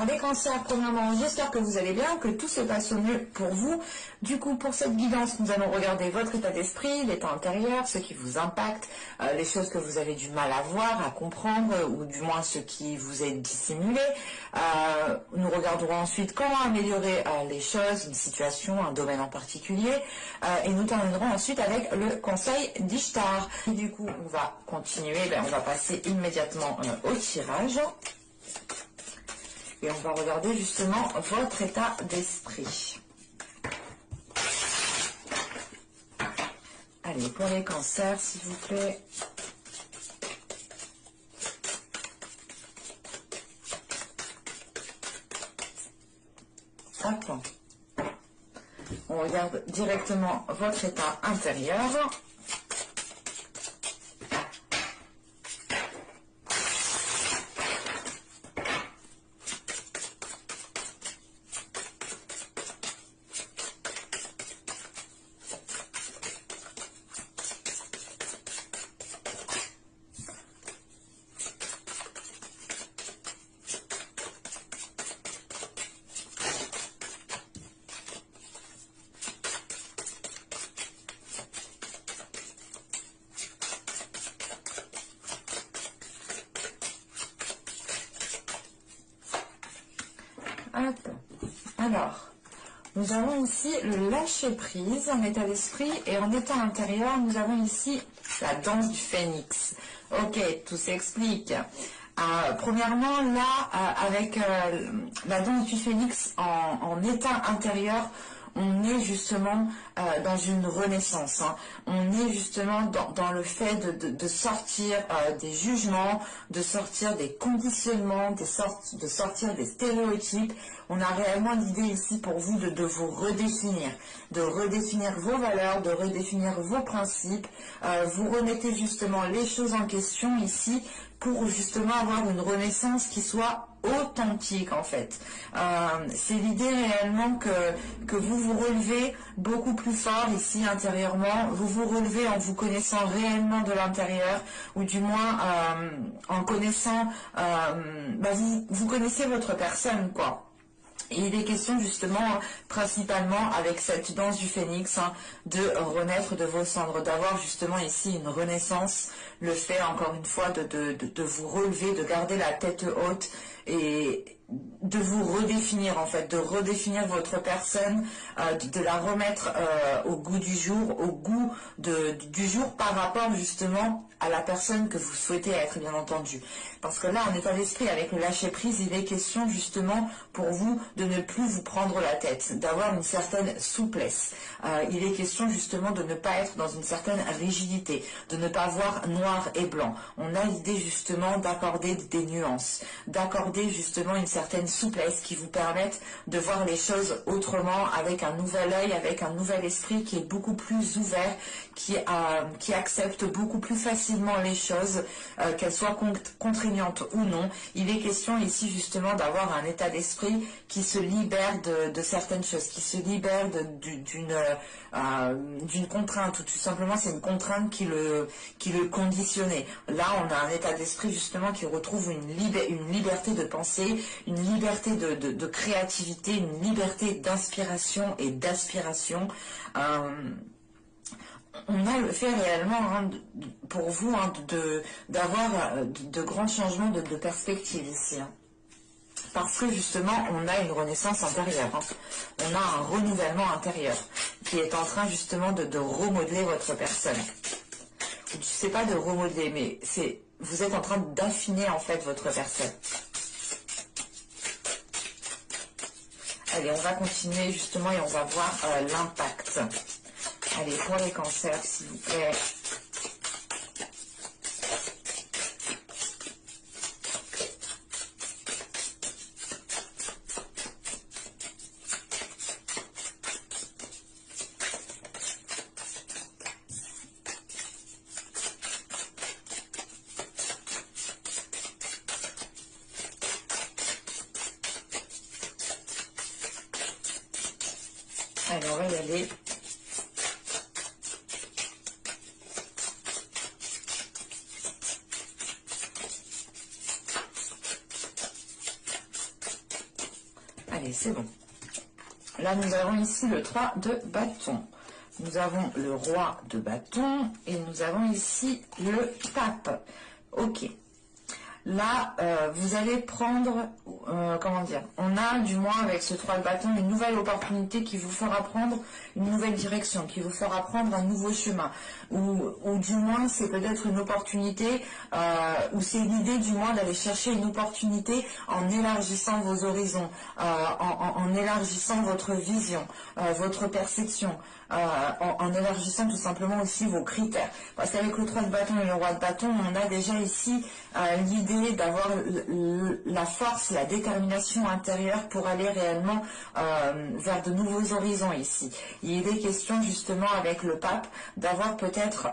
Alors les cancers, premièrement, j'espère que vous allez bien, que tout se passe au mieux pour vous. Du coup, pour cette guidance, nous allons regarder votre état d'esprit, l'état intérieur, ce qui vous impacte, les choses que vous avez du mal à voir, à comprendre, ou du moins ce qui vous est dissimulé. Nous regarderons ensuite comment améliorer les choses, une situation, un domaine en particulier. Et nous terminerons ensuite avec le conseil d'Ishtar. Du coup, on va continuer, on va passer immédiatement au tirage. Et on va regarder justement votre état d'esprit. Allez, pour les cancers, s'il vous plaît. Hop. On regarde directement votre état intérieur. Alors, nous avons ici le lâcher prise en état d'esprit et en état intérieur, nous avons ici la danse du phénix. Ok, tout s'explique. Premièrement, là, avec la danse du phénix en état intérieur, on est justement dans une renaissance. On est justement dans le fait de sortir des jugements, de sortir des conditionnements, de sortir des stéréotypes. On a réellement l'idée ici pour vous de vous redéfinir vos valeurs, de redéfinir vos principes. Vous remettez justement les choses en question ici pour justement avoir une renaissance qui soit authentique en fait. C'est l'idée réellement que vous vous relevez beaucoup plus fort ici intérieurement, vous vous relevez en vous connaissant réellement de l'intérieur, ou du moins en connaissant, vous connaissez votre personne quoi. Et il est question justement, principalement avec cette danse du phénix, de renaître de vos cendres, d'avoir justement ici une renaissance, le fait encore une fois de vous relever, de garder la tête haute et de vous redéfinir en fait, de redéfinir votre personne, de la remettre au goût du jour, au goût du jour par rapport justement à la personne que vous souhaitez être, bien entendu. Parce que là, en état d'esprit, avec le lâcher prise, il est question justement pour vous de ne plus vous prendre la tête, d'avoir une certaine souplesse. Il est question justement de ne pas être dans une certaine rigidité, de ne pas voir noir et blanc. On a l'idée justement d'accorder des nuances, d'accorder justement une certaine souplesse qui vous permette de voir les choses autrement, avec un nouvel œil, avec un nouvel esprit qui est beaucoup plus ouvert, qui accepte beaucoup plus facilement les choses, qu'elles soient contraignantes ou non. Il est question ici justement d'avoir un état d'esprit qui se libère de certaines choses, qui se libère d'une contrainte, ou tout simplement c'est une contrainte qui le conditionnait. Là on a un état d'esprit justement qui retrouve une liberté de penser, une liberté de créativité, une liberté d'inspiration et d'aspiration. On a le fait réellement pour vous d'avoir de grands changements de perspective ici. Parce que justement, on a une renaissance intérieure. On a un renouvellement intérieur qui est en train justement de remodeler votre personne. Je ne sais pas de remodeler, mais vous êtes en train d'affiner en fait votre personne. Allez, on va continuer justement et on va voir l'impact. Allez, pour les cancers, s'il vous plaît. Allez, on va y aller. Allez, c'est bon. Là, nous avons ici le 3 de bâton. Nous avons le roi de bâton et nous avons ici le pape. Ok. Là, vous allez prendre, comment dire, on a du moins avec ce 3 de bâton une nouvelle opportunité qui vous fera prendre une nouvelle direction, qui vous fera prendre un nouveau chemin, ou du moins c'est peut-être une opportunité, ou c'est l'idée du moins d'aller chercher une opportunité en élargissant vos horizons, en élargissant votre vision, votre perception, en élargissant tout simplement aussi vos critères. Parce qu'avec le 3 de bâton et le roi de bâton, on a déjà ici l'idée d'avoir la force, la détermination intérieure pour aller réellement vers de nouveaux horizons ici. Il est question justement avec le pape d'avoir peut-être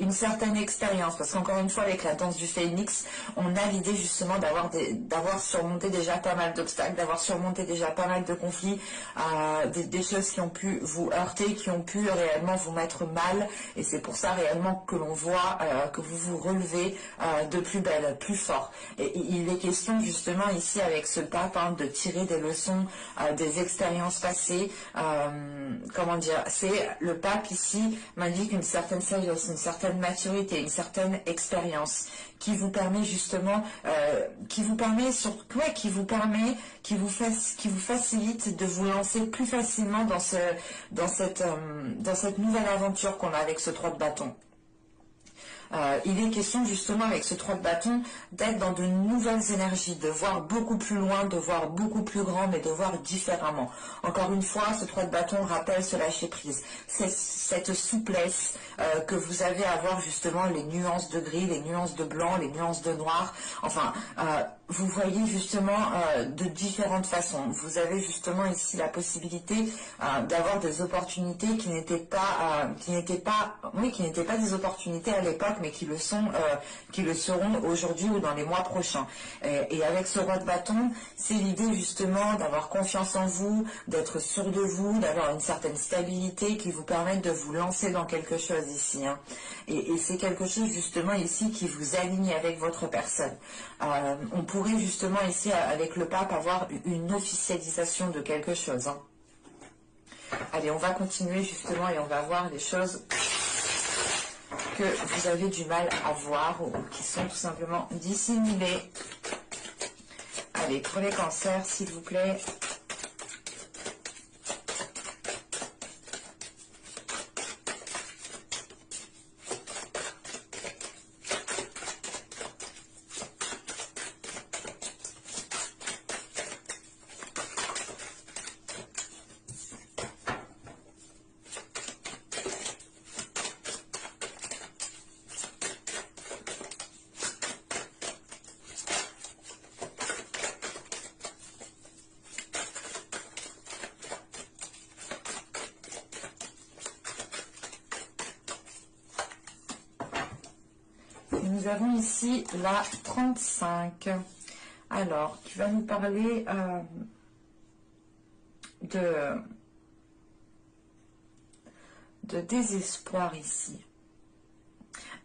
une certaine expérience, parce qu'encore une fois avec la danse du phénix, on a l'idée justement d'avoir surmonté déjà pas mal d'obstacles, d'avoir surmonté déjà pas mal de conflits, des choses qui ont pu vous heurter, qui ont pu réellement vous mettre mal, et c'est pour ça réellement que l'on voit que vous vous relevez de plus belle, plus fort. Et il est question justement ici avec ce pape de tirer des leçons des expériences passées. Comment dire, c'est le pape ici m'indique une certaine sagesse, une certaine maturité, une certaine expérience qui vous permet justement, qui vous facilite de vous lancer plus facilement dans cette nouvelle aventure qu'on a avec ce 3 de bâton. Il est question justement avec ce 3 de bâton d'être dans de nouvelles énergies, de voir beaucoup plus loin, de voir beaucoup plus grand, mais de voir différemment. Encore une fois, ce 3 de bâton rappelle ce lâcher prise, cette souplesse que vous avez à voir justement les nuances de gris, les nuances de blanc, les nuances de noir. Enfin, vous voyez justement de différentes façons. Vous avez justement ici la possibilité d'avoir des opportunités qui n'étaient pas des opportunités à l'époque, mais qui le seront aujourd'hui ou dans les mois prochains. Et avec ce roi de bâton, c'est l'idée justement d'avoir confiance en vous, d'être sûr de vous, d'avoir une certaine stabilité qui vous permette de vous lancer dans quelque chose ici. Et c'est quelque chose justement ici qui vous aligne avec votre personne. On pourrait justement ici avec le pape avoir une officialisation de quelque chose. Allez, on va continuer justement et on va voir les choses que vous avez du mal à voir ou qui sont tout simplement dissimulées. Allez, pour les cancers, s'il vous plaît. Nous avons ici la 35. Alors, qui va nous parler de désespoir ici.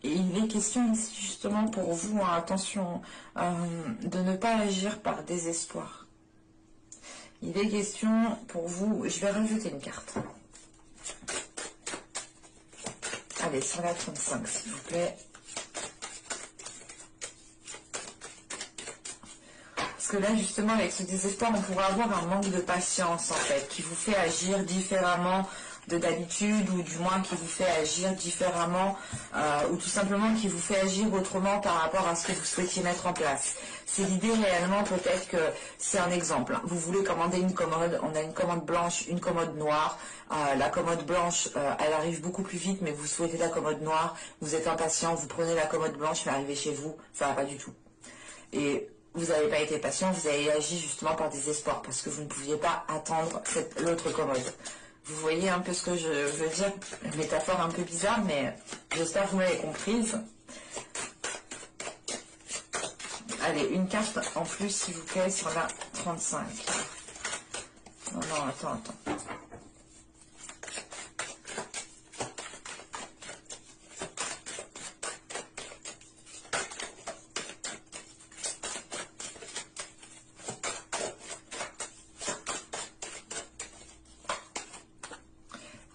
Et il est question ici justement pour vous, attention, de ne pas agir par désespoir. Il est question pour vous, je vais rajouter une carte. Allez, sur la 35, s'il vous plaît. Parce que là, justement, avec ce désespoir, on pourrait avoir un manque de patience, en fait, qui vous fait agir différemment de d'habitude, ou du moins qui vous fait agir différemment, ou tout simplement qui vous fait agir autrement par rapport à ce que vous souhaitiez mettre en place. C'est l'idée réellement, peut-être que c'est un exemple. Vous voulez commander une commode, on a une commande blanche, une commode noire. La commode blanche, elle arrive beaucoup plus vite, mais vous souhaitez la commode noire, vous êtes impatient, vous prenez la commode blanche, mais arrivez chez vous, ça va pas du tout. Et vous n'avez pas été patient, vous avez agi justement par désespoir, parce que vous ne pouviez pas attendre l'autre commode. Vous voyez un peu ce que je veux dire, une métaphore un peu bizarre, mais j'espère que vous m'avez comprise. Allez, une carte en plus, s'il vous plaît, sur la 35. Non, attends.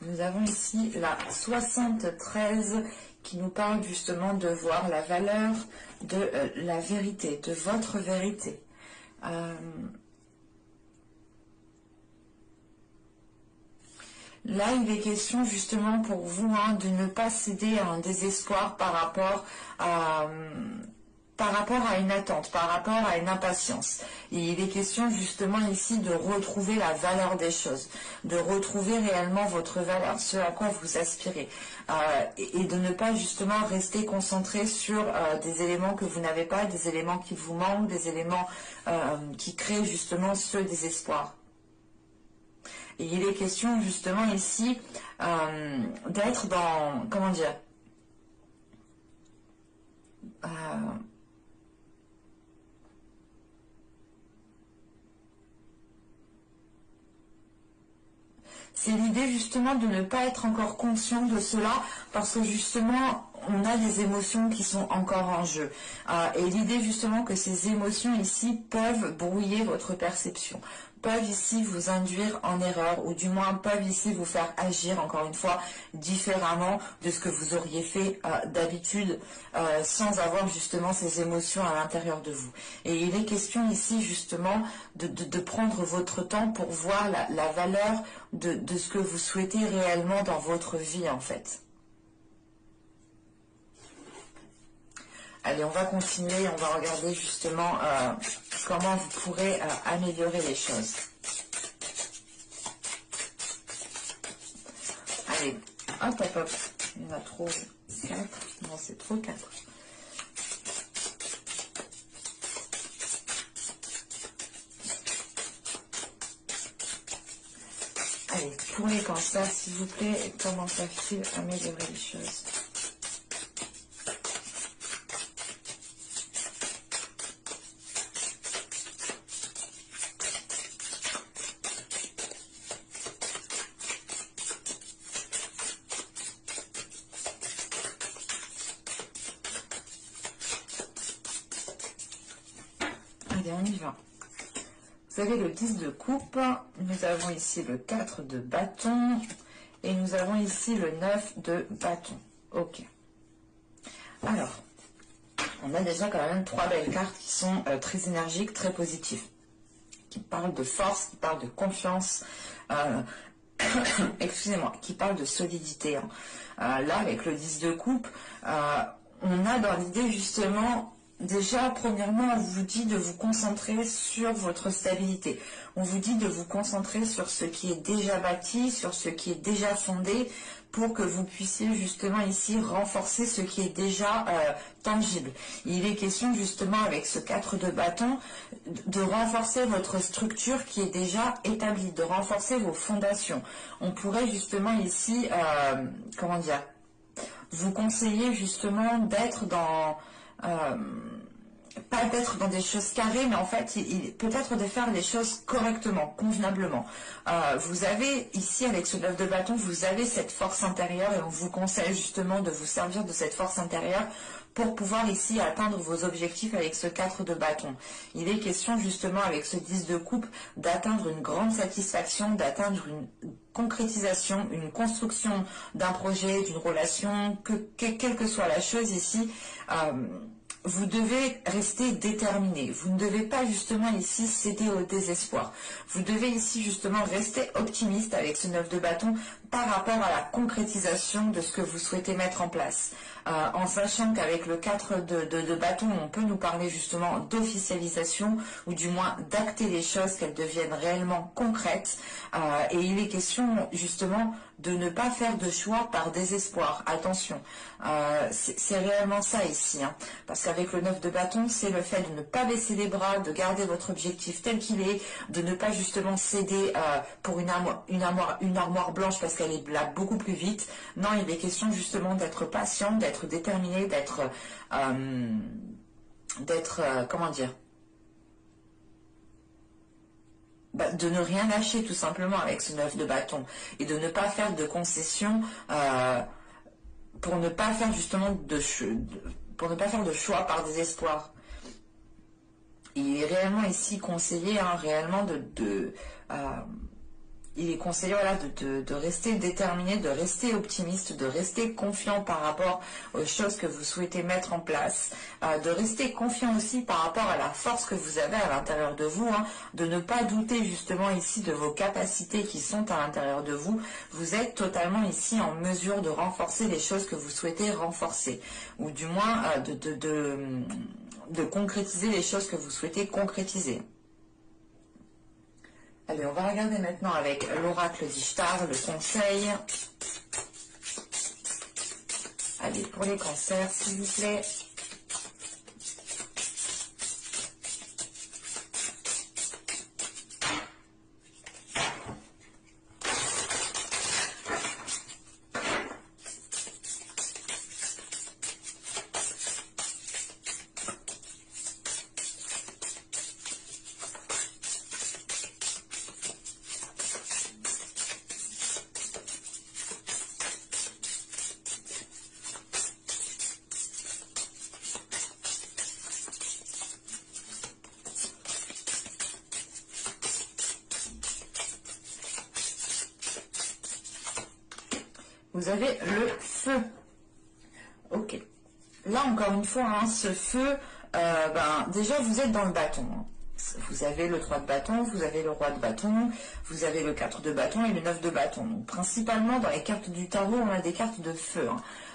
nous avons ici la 73 qui nous parle justement de voir la valeur de la vérité, de votre vérité. Là, il est question justement pour vous de ne pas céder à un désespoir par rapport à une attente, par rapport à une impatience. Et il est question justement ici de retrouver la valeur des choses, de retrouver réellement votre valeur, ce à quoi vous aspirez, et de ne pas justement rester concentré sur des éléments que vous n'avez pas, des éléments qui vous manquent, des éléments qui créent justement ce désespoir. Et il est question justement ici d'être dans, comment dire, c'est l'idée justement de ne pas être encore conscient de cela parce que justement on a des émotions qui sont encore en jeu. Et l'idée justement que ces émotions ici peuvent brouiller votre perception, peuvent ici vous induire en erreur ou du moins peuvent ici vous faire agir encore une fois différemment de ce que vous auriez fait d'habitude sans avoir justement ces émotions à l'intérieur de vous. Et il est question ici justement de prendre votre temps pour voir la valeur de ce que vous souhaitez réellement dans votre vie en fait. Allez, on va continuer, on va regarder justement comment vous pourrez améliorer les choses. Allez, hop, hop, hop. Il y en a trop 4. Non, c'est trop 4. Allez, pour les cancers, s'il vous plaît, comment peuvent-ils améliorer les choses? Allez, on y va. Vous avez le 10 de coupe, nous avons ici le 4 de bâton et nous avons ici le 9 de bâton. Ok. Alors, on a déjà quand même 3 belles cartes qui sont très énergiques, très positives, qui parlent de force, qui parlent de confiance, excusez-moi, qui parlent de solidité. Là, avec le 10 de coupe, on a dans l'idée justement... Déjà, premièrement, on vous dit de vous concentrer sur votre stabilité. On vous dit de vous concentrer sur ce qui est déjà bâti, sur ce qui est déjà fondé, pour que vous puissiez justement ici renforcer ce qui est déjà tangible. Il est question justement avec ce 4 de bâton de renforcer votre structure qui est déjà établie, de renforcer vos fondations. On pourrait justement ici, comment dire, vous conseiller justement d'être dans... pas d'être dans des choses carrées, mais en fait, peut-être de faire les choses correctement, convenablement. Vous avez ici, avec ce 9 de bâton, vous avez cette force intérieure et on vous conseille justement de vous servir de cette force intérieure pour pouvoir ici atteindre vos objectifs avec ce 4 de bâton. Il est question justement avec ce 10 de coupe d'atteindre une grande satisfaction, d'atteindre une concrétisation, une construction d'un projet, d'une relation, quelle que soit la chose ici, vous devez rester déterminé. Vous ne devez pas justement ici céder au désespoir. Vous devez ici justement rester optimiste avec ce 9 de bâton par rapport à la concrétisation de ce que vous souhaitez mettre en place. En sachant qu'avec le 4 de bâton, on peut nous parler justement d'officialisation ou du moins d'acter les choses, qu'elles deviennent réellement concrètes. Et il est question justement de ne pas faire de choix par désespoir. Attention, c'est réellement ça ici. Parce qu'avec le 9 de bâton, c'est le fait de ne pas baisser les bras, de garder votre objectif tel qu'il est, de ne pas justement céder pour une armoire blanche parce qu'elle est là beaucoup plus vite. Non, il est question justement d'être patient, d'être déterminé, comment dire, de ne rien lâcher tout simplement avec ce 9 de bâton et de ne pas faire de concessions pour ne pas faire justement pour ne pas faire de choix par désespoir. Il est réellement ici conseillé réellement il est conseillé voilà, de rester déterminé, de rester optimiste, de rester confiant par rapport aux choses que vous souhaitez mettre en place, de rester confiant aussi par rapport à la force que vous avez à l'intérieur de vous, hein, de ne pas douter justement ici de vos capacités qui sont à l'intérieur de vous. Vous êtes totalement ici en mesure de renforcer les choses que vous souhaitez renforcer, ou du moins de concrétiser les choses que vous souhaitez concrétiser. Allez, on va regarder maintenant avec l'oracle d'Ishtar, le conseil. Allez, pour les cancers, s'il vous plaît. Vous avez le feu. Ok. Là, encore une fois, hein, ce feu, déjà, vous êtes dans le bâton. Hein. Vous avez le 3 de bâton, vous avez le roi de bâton, vous avez le 4 de bâton et le 9 de bâton. Donc, principalement, dans les cartes du tarot, on a des cartes de feu.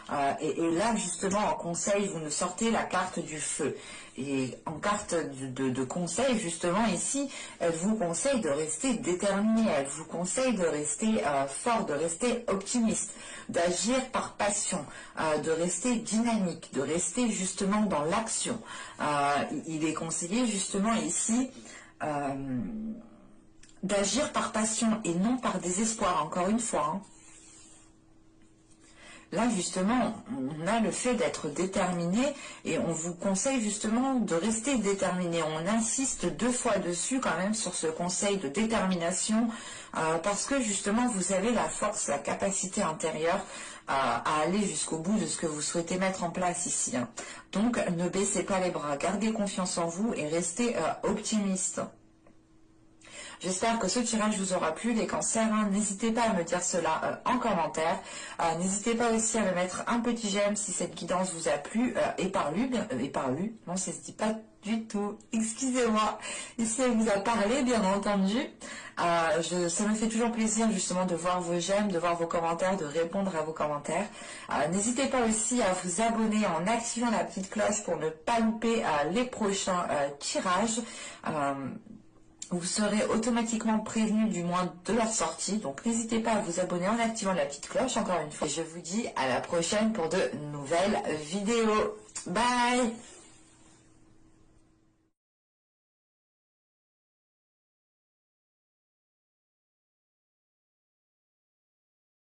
Hein. Et là, justement, en conseil, vous nous sortez la carte du feu. Et en carte de conseil, justement, ici, elle vous conseille de rester déterminé, elle vous conseille de rester fort, de rester optimiste, d'agir par passion, de rester dynamique, de rester justement dans l'action. Il est conseillé, justement, ici, d'agir par passion et non par désespoir, encore une fois. Hein. Là, justement, on a le fait d'être déterminé et on vous conseille justement de rester déterminé. On insiste 2 fois dessus quand même sur ce conseil de détermination parce que justement, vous avez la force, la capacité intérieure à aller jusqu'au bout de ce que vous souhaitez mettre en place ici. Hein. Donc, ne baissez pas les bras, gardez confiance en vous et restez optimiste. J'espère que ce tirage vous aura plu, les cancers. Hein. N'hésitez pas à me dire cela en commentaire. N'hésitez pas aussi à me mettre un petit j'aime si cette guidance vous a plu et parlu. Non, ça ne se dit pas du tout. Excusez-moi. Ici, elle vous a parlé, bien entendu. Ça me fait toujours plaisir justement de voir vos j'aime, de voir vos commentaires, de répondre à vos commentaires. N'hésitez pas aussi à vous abonner en activant la petite cloche pour ne pas louper les prochains tirages. Vous serez automatiquement prévenu du moins de leur sortie. Donc n'hésitez pas à vous abonner en activant la petite cloche encore une fois. Et je vous dis à la prochaine pour de nouvelles vidéos. Bye!